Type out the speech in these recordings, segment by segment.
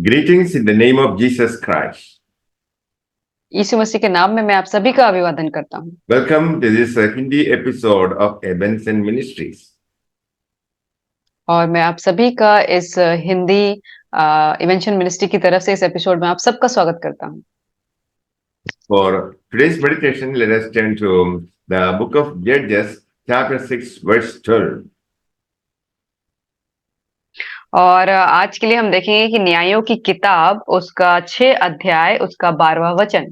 Greetings in the name of Jesus Christ. यीशु मसीह के नाम में मैं आप सभी का अभिवादन करता हूँ। Welcome to this Hindi episode of Ebenson Ministries. और मैं आप सभी का इस हिंदी इवेंशन मिनिस्ट्री की तरफ से इस एपिसोड में आप सबका स्वागत करता हूँ। For today's meditation, let us turn to the book of Judges, chapter 6, verse 12. और आज के लिए हम देखेंगे कि न्यायों की किताब उसका 6 अध्याय उसका 12वां वचन।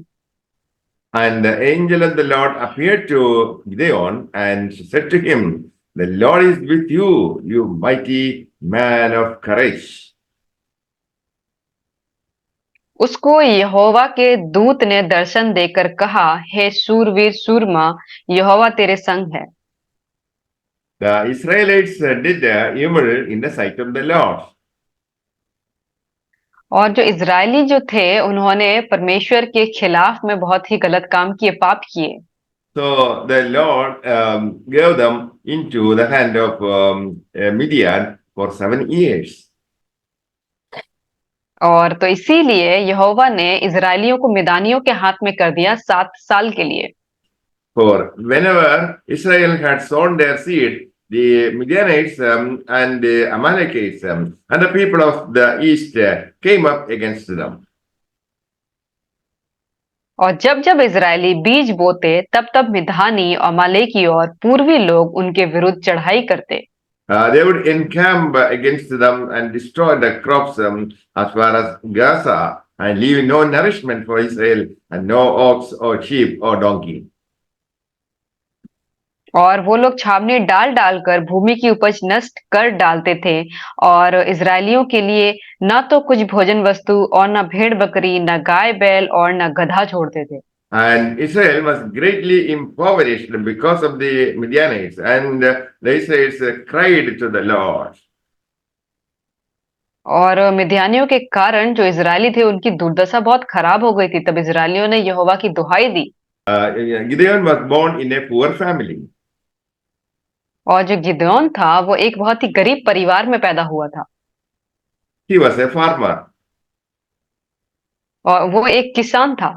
And the angel of the Lord appeared to Gideon and said to him, "The Lord is with you, you mighty man of courage." उसको यहोवा के दूत ने दर्शन देकर कहा, हे शूरवीर सूरमा, यहोवा तेरे संग है। The Israelites did evil in the sight of the Lord. और जो इजरायली जो थे उन्होंने परमेश्वर के खिलाफ में बहुत ही गलत काम किए, पाप किए। So the Lord gave them into the hand of Midian for 7 years. और तो इसीलिए यहोवा ने इजरायलियों को मिदानियों के हाथ में कर दिया 7 साल के लिए। For whenever Israel had sown their seed, the Midianites and the Amalekites and the people of the east came up against them. और जब जब इजरायली बीज बोते तब तब मिधानी और अमालेकी और पूर्वी लोग उनके विरुद्ध चढ़ाई करते। They would encamp against them and destroy the crops as far as Gaza, and leave no nourishment for Israel, and no ox or sheep or donkey. और वो लोग छावनी डाल डालकर भूमि की उपज नष्ट कर डालते थे और इजरायलियों के लिए न तो कुछ भोजन वस्तु और न भेड़ बकरी, न गाय बैल और न गधा छोड़ते थे। And Israel was greatly impoverished because of the Midianites, and the Israelites cried to the Lord. और मिद्यानियों के कारण जो इजरायली थे उनकी दुर्दशा बहुत खराब हो गई थी। तब इजरायलियों ने यहोवा की दुहाई दी। Gideon was born in a poor family. और जो गिदोन था वो एक बहुत ही गरीब परिवार में पैदा हुआ था। He was a farmer. और वो एक किसान था।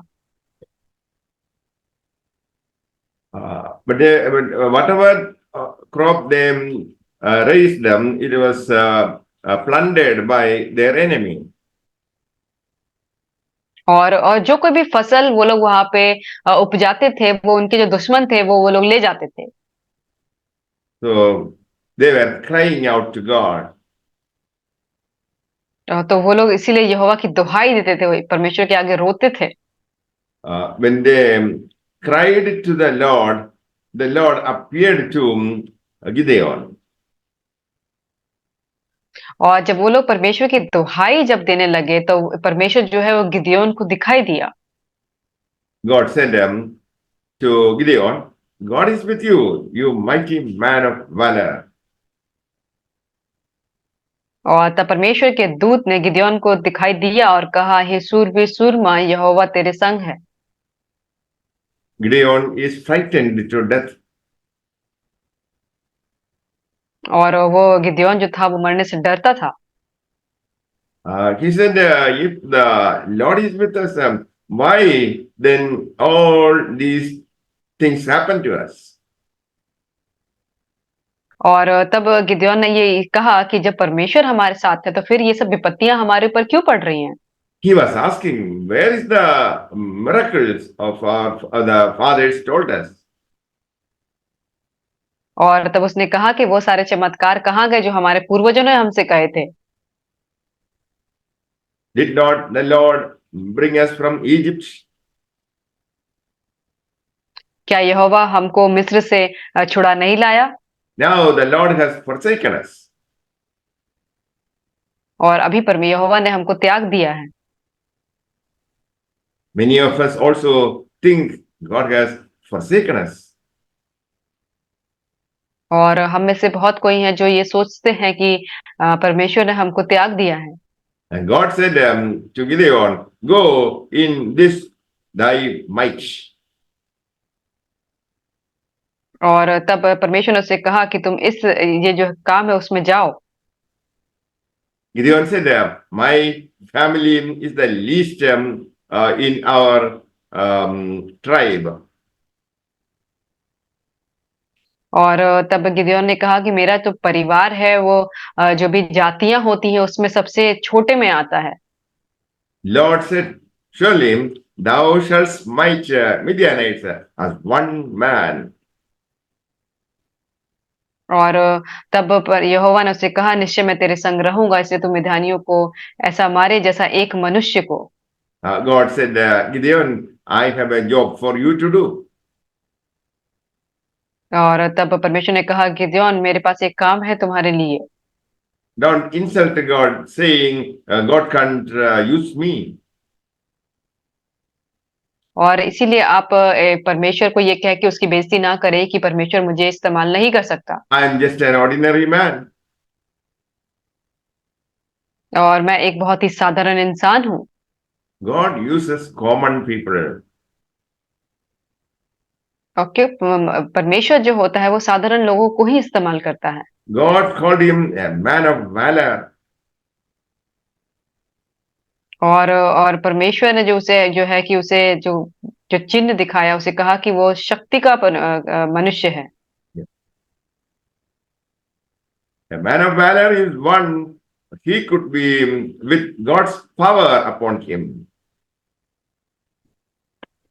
But whatever crop they raised them, it was plundered by their enemy. और जो कोई भी फसल वो लोग वहां पे उपजाते थे वो उनके जो दुश्मन थे वो लोग ले जाते थे। So they were crying out to God. तो वो लोग इसीलिए यहोवा की दुहाई देते थे, वो परमेश्वर के आगे रोते थे। When they cried to the Lord appeared to Gideon. और जब वो लोग परमेश्वर की दुहाई जब देने लगे तो परमेश्वर जो है वो गिदोन को दिखाई दिया। God said to Gideon, "God is with you, you mighty man of valor." और तब परमेश्वर के दूत ने गिदोन को दिखाई दिया और कहा, हे सूरवीर सूरमा, यहोवा तेरे संग है। Gideon is frightened to death. और वो गिदोन जो था वो मरने से डरता था। He said, "If the Lord is with us, why then all these things happen to us?" और तब गिदोन ने ये कहा कि जब परमेश्वर हमारे साथ है तो फिर ये सब विपत्तियां हमारे ऊपर क्यों पड़ रही हैं। He was asking, "Where is the miracles of the fathers told us?" और तब उसने कहा कि वो सारे चमत्कार कहाँ गए जो हमारे पूर्वजों ने हमसे कहे थे। Did not the Lord bring us from Egypt? क्या यहोवा हमको मिस्र से छुड़ा नहीं लाया। Now the Lord has forsaken us. और अभी यहोवा ने हमको त्याग दिया है। Many of us also think God has forsaken us. और हम में से बहुत कोई हैं जो ये सोचते हैं कि परमेश्वर ने हमको त्याग दिया है। And God said to Gideon, "Go in this thy might." और तब परमेश्वर ने उससे कहा कि तुम इस ये जो काम है उसमें जाओ। Gideon said, my family is the least in our tribe. और तब गिदोन ने कहा कि मेरा जो परिवार है वो जो भी जातियां होती हैं उसमें सबसे छोटे में आता है। Lord said, surely thou shalt smite Midianites as one man. और तब पर यहोवा ने उससे कहा निश्चय मैं तेरे संग रहूंगा इसलिए तू मिद्यानियों को ऐसा मारे जैसा एक मनुष्य को। God said, Gideon, I have a job for you to do. और तब परमेश्वर ने कहा गिदोन मेरे पास एक काम है तुम्हारे लिए। Don't insult God saying, God can't use me. और इसीलिए आप परमेश्वर को ये कह के उसकी बेइज्जती ना करें कि परमेश्वर मुझे इस्तेमाल नहीं कर सकता I am just an ordinary man. और मैं एक बहुत ही साधारण इंसान हूँ। God uses common people. Okay परमेश्वर जो होता है वो साधारण लोगों को ही इस्तेमाल करता है। God called him a man of valor. और परमेश्वर ने जो उसे जो है कि उसे जो जो चिन्ह दिखाया उसे कहा कि वो शक्ति का मनुष्य है। A man of valor is one, he could be with God's power upon him.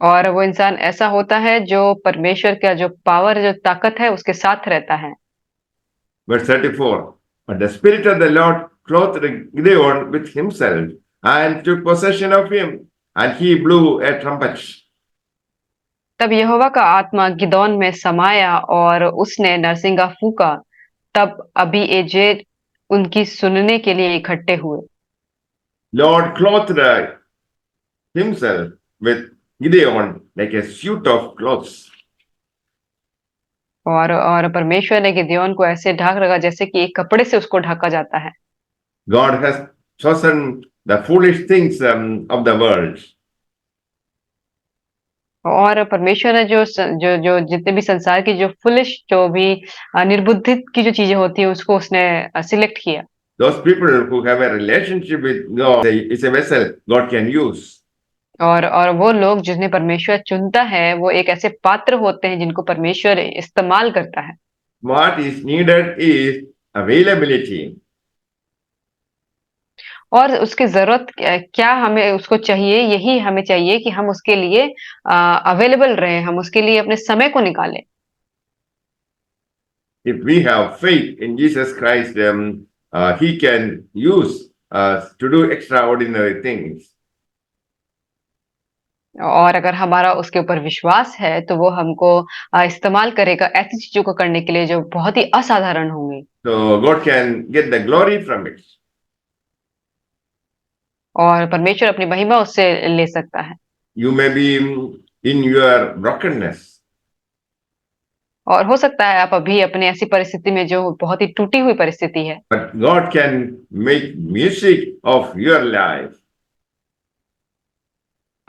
और वो इंसान ऐसा होता है जो परमेश्वर का जो पावर जो ताकत है उसके साथ रहता है। Verse 34. But the Spirit of the Lord clothed Gideon with himself and took possession of him, and he blew a trumpet. तब यहोवा का आत्मा गिदोन में समाया और उसने नरसिंगा फूका। तब अभी एजेर उनकी सुनने के लिए इकट्ठे हुए। Lord clothed himself with Gideon like a suit of clothes. और परमेश्वर ने गिदोन को ऐसे ढाक रखा जैसे कि एक कपड़े से उसको ढका जाता है। God has chosen the foolish things of the world. और परमेश्वर ने जो जितने भी संसार की जो फुलिश जो भी निर्बुद्धित की जो चीजें होती है उसको उसने सिलेक्ट किया। Those people who have a relationship with God, it's a vessel God can use. और वो लोग जिन्हें परमेश्वर चुनता है वो एक ऐसे पात्र होते हैं जिनको परमेश्वर इस्तेमाल करता है। What is needed is availability. और उसकी जरूरत क्या हमें उसको चाहिए यही हमें चाहिए कि हम उसके लिए अवेलेबल रहें, हम उसके लिए अपने समय को निकालें। If we have faith in Jesus Christ, He can use us to do extraordinary things. और अगर हमारा उसके ऊपर विश्वास है तो वो हमको इस्तेमाल करेगा ऐसी चीजों को करने के लिए जो बहुत ही असाधारण होंगी। So God can get the glory from it. और परमेश्वर अपनी महिमा उससे ले सकता है। You may be in your brokenness, और हो सकता है आप अभी अपनी ऐसी परिस्थिति में जो बहुत ही टूटी हुई परिस्थिति है, but God can make music of your life.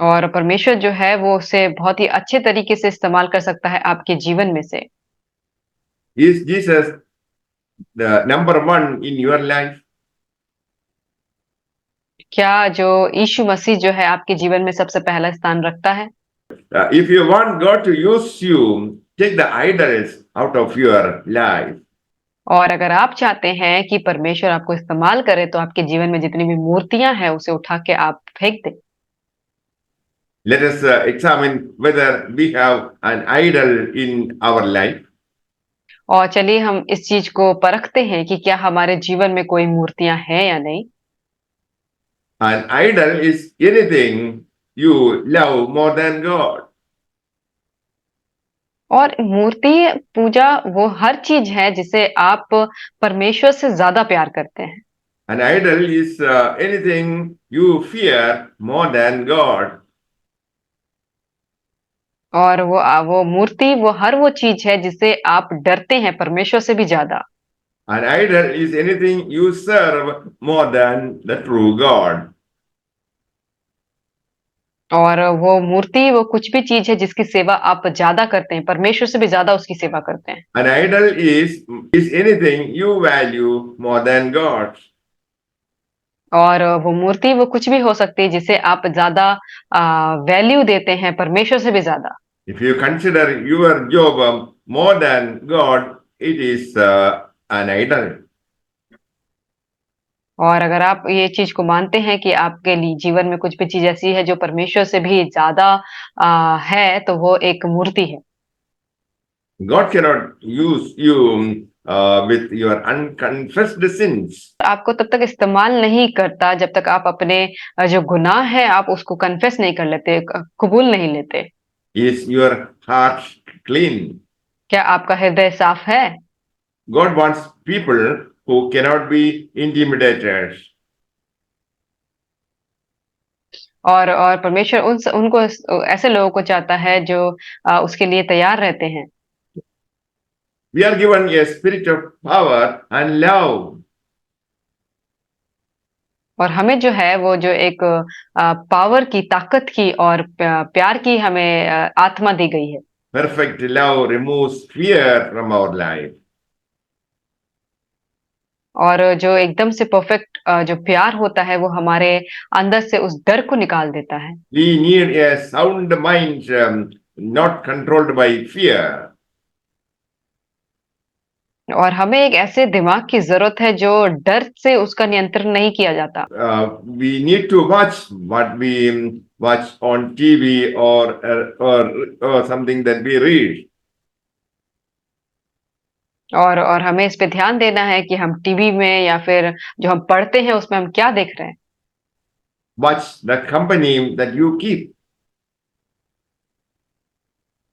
और परमेश्वर जो है वो उसे बहुत ही अच्छे तरीके से इस्तेमाल कर सकता है आपके जीवन में से। Is Jesus the number one in your life? क्या जो यीशु मसीह जो है आपके जीवन में सबसे पहला स्थान रखता है? If you want God to use you, take the idols out of your life. और अगर आप चाहते हैं कि परमेश्वर आपको इस्तेमाल करे तो आपके जीवन में जितनी भी मूर्तियां हैं उसे उठा के आप फेंक दें। Let us examine whether we have an idol in our life. और चलिए हम इस चीज को परखते हैं कि क्या हमारे जीवन में कोई मूर्तियां हैं या नहीं। An idol is anything you love more than God. और मूर्ति पूजा वो हर चीज है जिसे आप परमेश्वर से ज्यादा प्यार करते हैं। An idol is anything you fear more than God. और वो मूर्ति वो हर वो चीज है जिसे आप डरते हैं परमेश्वर से भी ज्यादा। An idol is anything you serve more than the true God. और वो मूर्ति वो कुछ भी चीज है जिसकी सेवा आप ज्यादा करते हैं, परमेश्वर से भी ज्यादा उसकी सेवा करते हैं। An idol is anything you value more than God. और वो मूर्ति वो कुछ भी हो सकती है जिसे आप ज्यादा वैल्यू देते हैं परमेश्वर से भी ज्यादा। If you consider your job more than God, it is an idol. और अगर आप ये चीज को मानते हैं कि आपके लिए जीवन में कुछ भी चीज ऐसी है जो परमेश्वर से भी ज्यादा है, तो वो एक मूर्ति है। God cannot use you with your unconfessed sins. आपको तब तक इस्तेमाल नहीं करता जब तक आप अपने जो गुनाह है आप उसको कन्फेस नहीं कर लेते, कबूल नहीं लेते। Is your heart clean? क्या आपका हृदय साफ है? God wants people who cannot be intimidated. और परमेश्वर उनको ऐसे लोगों को चाहता है जो उसके लिए तैयार रहते हैं। We are given a spirit of power and love. और हमें जो है वो जो एक पावर की, ताकत की और प्यार की हमें आत्मा दी गई है। Perfect love removes fear from our life. और जो एकदम से परफेक्ट जो प्यार होता है वो हमारे अंदर से उस डर को निकाल देता है। We need a sound mind, not controlled by fear. और हमें एक ऐसे दिमाग की जरूरत है जो डर से उसका नियंत्रण नहीं किया जाता। We need to watch what we watch on TV or something that we read. और हमें इस पे ध्यान देना है कि हम टीवी में या फिर जो हम पढ़ते हैं उसमें हम क्या देख रहे हैं। Watch the company that you keep.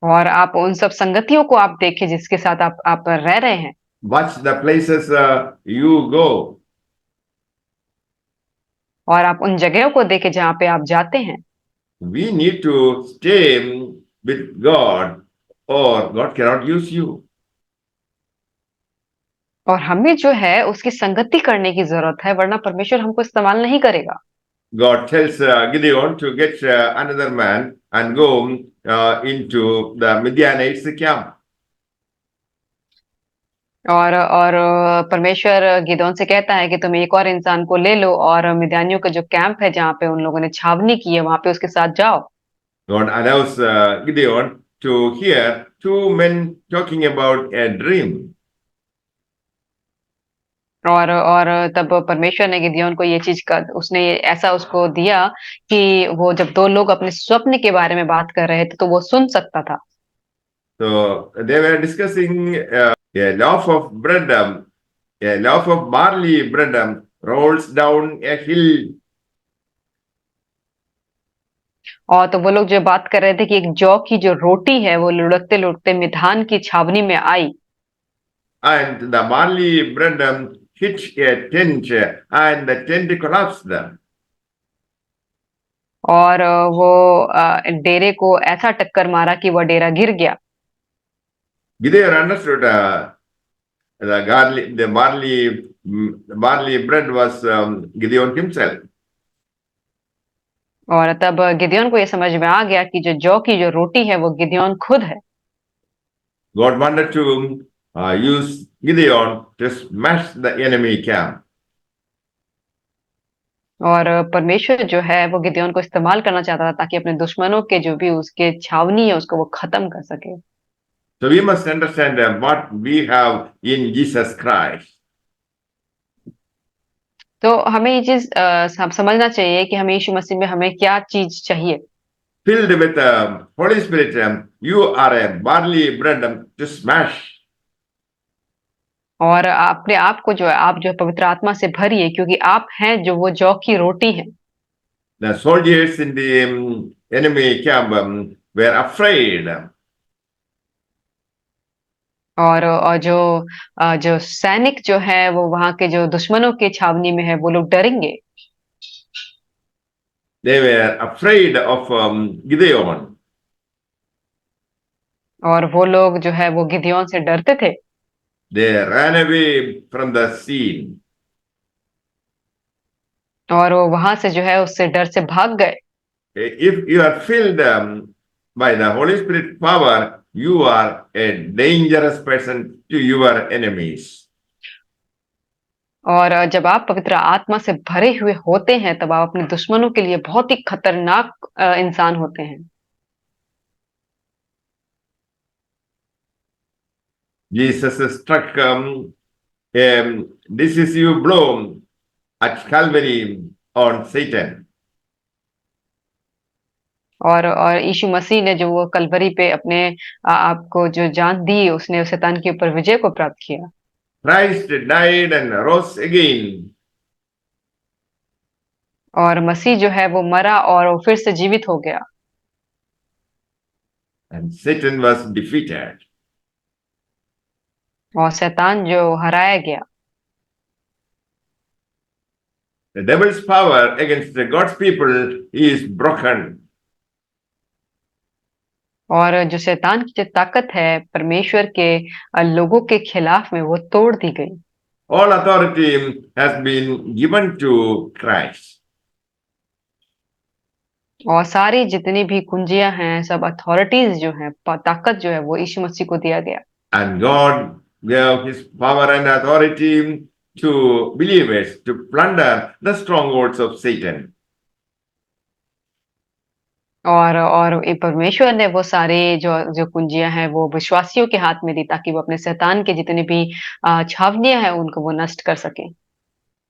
और आप उन सब संगतियों को आप देखें जिसके साथ आप रह रहे हैं। Watch the places you go. और आप उन जगहों को देखें जहाँ पे आप जाते हैं। We need to stay with God or God cannot use you. और हमें जो है उसकी संगति करने की जरूरत है, वरना परमेश्वर हमको इस्तेमाल नहीं करेगा। God tells Gideon to get another man and go into the Midianites camp. और परमेश्वर गिदोन से कहता है कि तुम एक और इंसान को ले लो और मिद्यानियों का जो कैंप है जहाँ पे उन लोगों ने छावनी की है वहां पे उसके साथ जाओ। God allows Gideon to hear two men talking about a dream. और तब परमेश्वर ने गिदोन को ये चीज का उसने ऐसा उसको दिया कि वो जब दो लोग अपने स्वप्न के बारे में बात कर रहे थे तो वो सुन सकता था। So they were discussing a loaf of bread, a loaf of barley bread rolls down a hill. और तो वो लोग जो बात कर रहे थे कि एक जौ की जो रोटी है वो लुढ़कते लुढ़कते मिधान की छावनी में आई। And the barley bread hit a tent and the tent collapsed. और वो डेरे को ऐसा टक्कर मारा कि वह डेरा गिर गया। Gideon understood the barley bread was Gideon himself. और तब गिदोन को ये समझ में आ गया कि जो जौ की जो रोटी है वो गिदोन खुद है। God wanted to use Gideon to smash the enemy camp. और परमेश्वर जो है वो गिदोन को इस्तेमाल करना चाहता था ताकि अपने दुश्मनों के जो भी उसके छावनी है उसको वो खत्म कर सके। So we must understand what we have in Jesus Christ. तो हमें ये चीज समझना चाहिए कि हमें यीशु मसीह में हमें क्या चीज चाहिए। Filled with Holy Spirit, you are a barley bread to smash. और अपने आप को जो है आप जो पवित्र आत्मा से भरिए क्योंकि आप हैं जो वो जौ की रोटी है। The soldiers in the enemy camp were afraid. और जो सैनिक जो है वो वहां के जो दुश्मनों के छावनी में है वो लोग डरेंगे। They were afraid of Gideon. और वो लोग जो है वो गिदोन से डरते थे। They ran away from the scene. और वो वहां से जो है उससे डर से भाग गए। If you are filled by the Holy Spirit power, you are a dangerous person to your enemies. और जब आप पवित्र आत्मा से भरे हुए होते हैं, तब आप अपने दुश्मनों के लिए बहुत ही खतरनाक इंसान होते हैं। Jesus struck a decisive blow at Calvary on Satan. और यीशु मसीह ने जो वो कल्वरी पे अपने आपको जो जान दी, उसने शैतान के ऊपर विजय को प्राप्त किया। Christ died and rose again, और मसीह जो है वो मरा और वो फिर से जीवित हो गया and Satan was defeated. और शैतान जो हराया गया। The devil's power against God's people is broken. और जो शैतान की जो ताकत है परमेश्वर के लोगों के खिलाफ में, वो तोड़ दी गई। All authority has been given to Christ. और सारी जितनी भी कुंजियां हैं, सब अथॉरिटीज जो हैं, ताकत जो है, वो यीशु मसीह को दिया गया। And God gave his power and authority to believers to plunder the strongholds of Satan. और ये परमेश्वर ने वो सारे जो जो कुंजियां हैं, वो विश्वासियों के हाथ में दी, ताकि वो अपने शैतान के जितने भी छावनियां हैं, उनको वो नष्ट कर सके।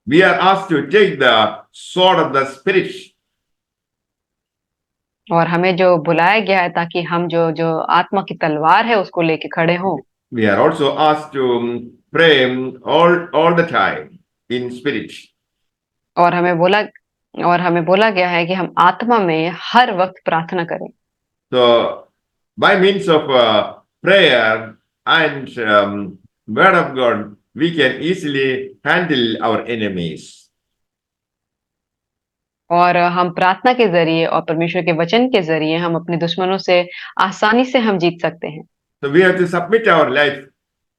We are asked to take the sword of the Spirit. और हमें जो बुलाया गया है, ताकि हम जो जो आत्मा की तलवार है, उसको लेके खड़े हों। We are also asked to pray all the time in spirit. और हमें बोला गया है कि हम आत्मा में हर वक्त प्रार्थना करें। So, by means of prayer and word of God, we can easily handle our enemies. और हम प्रार्थना के ज़रिए और परमेश्वर के वचन के ज़रिए हम अपने दुश्मनों से आसानी से हम जीत सकते हैं। So we have to submit our life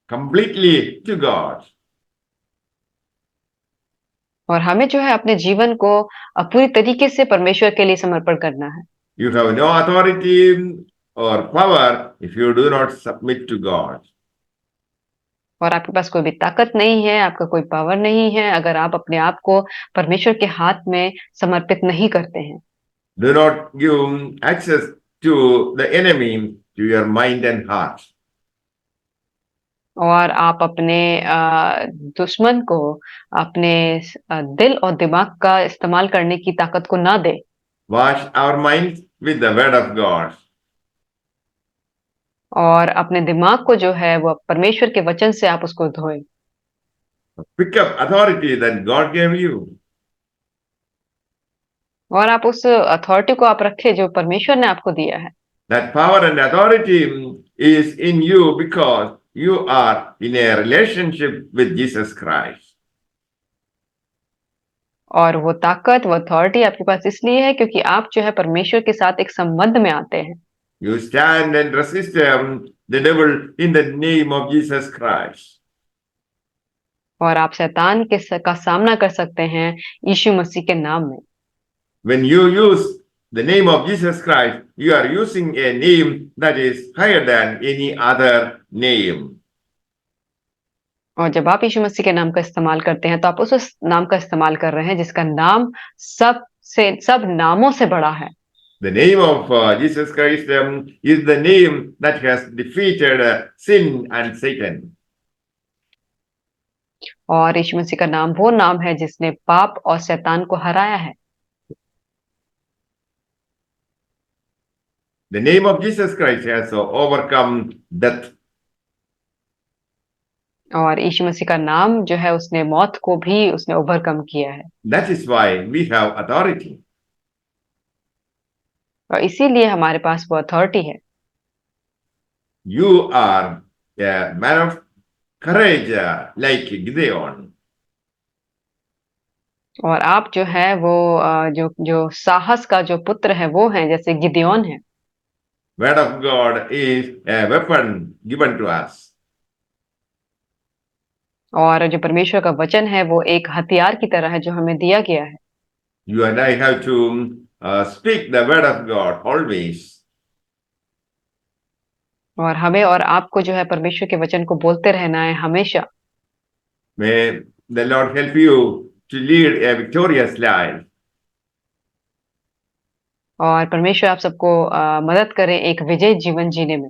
completely to God. और हमें जो है अपने जीवन को पूरी तरीके से परमेश्वर के लिए समर्पण करना है। You have no authority or power if you do not submit to God. और आपके पास कोई भी ताकत नहीं है, आपका कोई पावर नहीं है, अगर आप अपने आप को परमेश्वर के हाथ में समर्पित नहीं करते हैं। Do not give access to the enemy to your mind and heart. और आप अपने दुश्मन को अपने दिल और दिमाग का इस्तेमाल करने की ताकत को ना दें। Wash our minds with the word of God. और अपने दिमाग को जो है वो परमेश्वर के वचन से आप उसको धोएं। Pick up authority that God gave you. और आप उस अथॉरिटी को आप रखें जो परमेश्वर ने आपको दिया है। That power and authority is in you because you are in a relationship with Jesus Christ. और वो ताकत, वो अथॉरिटी आपके पास इसलिए है क्योंकि आप जो है परमेश्वर के साथ एक संबंध में आते हैं। You stand and resist the devil in the name of Jesus Christ. और आप शैतान का सामना कर सकते हैं यीशु मसीह के नाम में। When you use the name of Jesus Christ, you are using a name that is higher than any other name. और जब आप यीशु मसीह के नाम का इस्तेमाल करते हैं, तो आप उस नाम का इस्तेमाल कर रहे हैं जिसका नाम सब नामों से बड़ा है। The name of Jesus Christ is the name that has defeated sin and Satan. और यीशु मसीह का नाम वो नाम है जिसने पाप और शैतान को हराया है। The name of Jesus Christ has overcome death. और यीशु मसीह का नाम जो है उसने मौत को भी उसने ओवरकम किया है। That is why we have authority. और इसीलिए हमारे पास वो अथॉरिटी है। You are a man of courage like Gideon. और आप जो है वो जो जो साहस का जो पुत्र है वो है जैसे गिदयोन है। Word of God is a weapon given to us. और जो परमेश्वर का वचन है वो एक हथियार की तरह है जो हमें दिया गया है। You and I have to speak the word of God always. और हमें और आपको जो है परमेश्वर के वचन को बोलते रहना है हमेशा। May The Lord help you to lead a victorious life. और परमेश्वर आप सबको मदद करे एक विजयी जीवन जीने में।